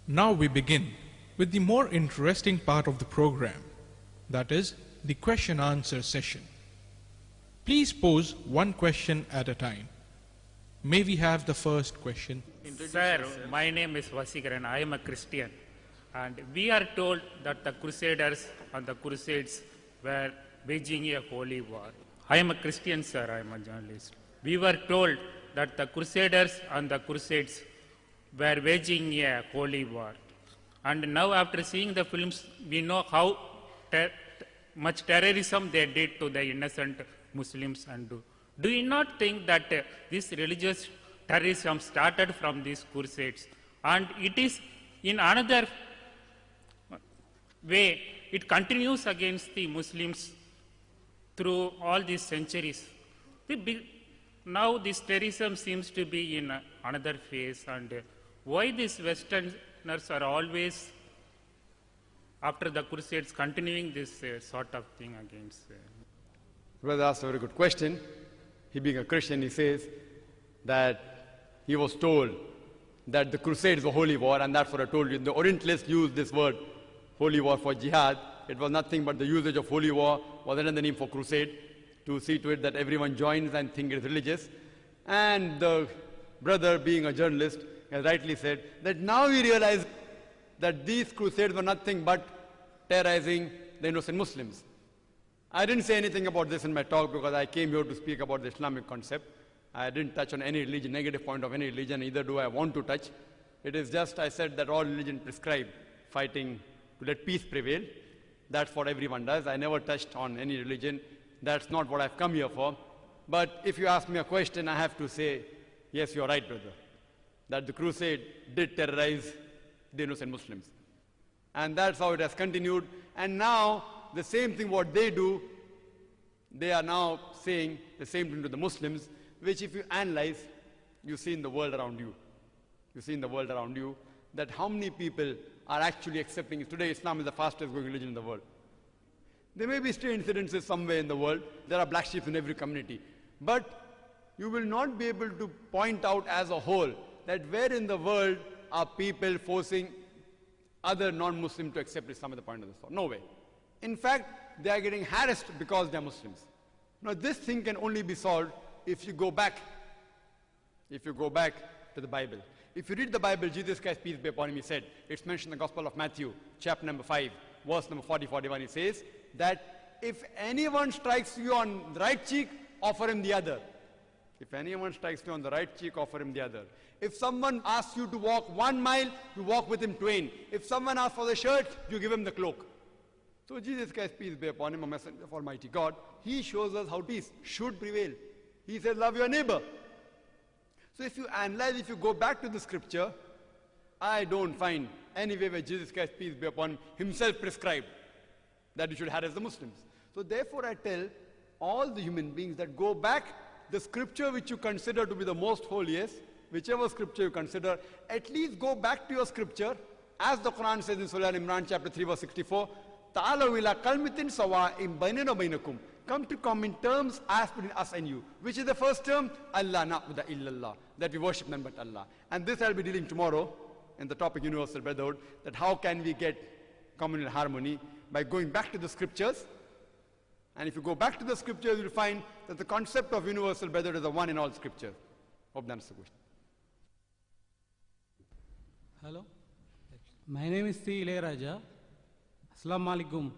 Now we begin with the more interesting part of the program, that is, the question-answer session. Please pose one question at a time. May we have the first question? Sir, my name is Vasikaran. I am a Christian. And we are told that the Crusaders and the Crusades were waging a holy war. I am a Christian, sir. I am a journalist. We were told that the Crusaders and the Crusades were waging a holy war. And now after seeing the films, we know how much terrorism they did to the innocent Muslims. And do you not think that this religious terrorism started from these crusades? And it is in another way, it continues against the Muslims through all these centuries. Now this terrorism seems to be in another phase, and why these Westerners are always, after the Crusades, continuing this sort of thing against. Brother asked a very good question. He being a Christian, he says that he was told that the Crusades were holy war, and that's what I told you. The Orientalists used this word, holy war, for jihad. It was nothing but the usage of holy war was another name for crusade, to see to it that everyone joins and think it is religious. And the brother, being a journalist, has rightly said that now we realize that these crusades were nothing but terrorizing the innocent Muslims. I didn't say anything about this in my talk because I came here to speak about the Islamic concept. I didn't touch on any religion, negative point of any religion, either do I want to touch. It is just I said that all religion prescribe fighting to let peace prevail. That's what everyone does. I never touched on any religion. That's not what I've come here for. But if you ask me a question, I have to say, yes, you're right, brother, that the crusade did terrorize the innocent Muslims. And that's how it has continued. And now, the same thing what they do, they are now saying the same thing to the Muslims, which if you analyze, you see in the world around you. You see in the world around you that how many people are actually accepting it. Today, Islam is the fastest growing religion in the world. There may be stray incidences somewhere in the world. There are black sheep in every community. But you will not be able to point out as a whole that where in the world are people forcing other non-Muslims to accept Islam at the point of the sword. No way. In fact, they are getting harassed because they are Muslims. Now, this thing can only be solved if you go back to the Bible. If you read the Bible, Jesus Christ, peace be upon him, he said, it's mentioned in the Gospel of Matthew, chapter number 5, verse number 40-41, he says that if anyone strikes you on the right cheek, offer him the other. If anyone strikes you on the right cheek, offer him the other. If someone asks you to walk 1 mile, you walk with him twain. If someone asks for the shirt, you give him the cloak. So Jesus Christ, peace be upon him, a messenger of Almighty God, he shows us how peace should prevail. He says, love your neighbor. So if you analyze, if you go back to the scripture, I don't find anywhere where Jesus Christ, peace be upon him, himself prescribed that you should harass the Muslims. So therefore I tell all the human beings that go back, the scripture which you consider to be the most holiest, whichever scripture you consider, at least go back to your scripture, as the Quran says in Surah Al-Imran chapter 3 verse 64, Ta'alaw ila kalmatin sawa'in bainana wa bainakum. Come to common terms as between us and you. Which is the first term? Allah na'budu illallah. That we worship none but Allah. And this I'll be dealing tomorrow in the topic Universal Brotherhood, that how can we get communal harmony by going back to the scriptures. And if you go back to the scriptures, you'll find that the concept of Universal Brotherhood is the one in all scriptures. Hope that's the question. Hello. My name is C. Ilayaraja. Assalamu alaikum.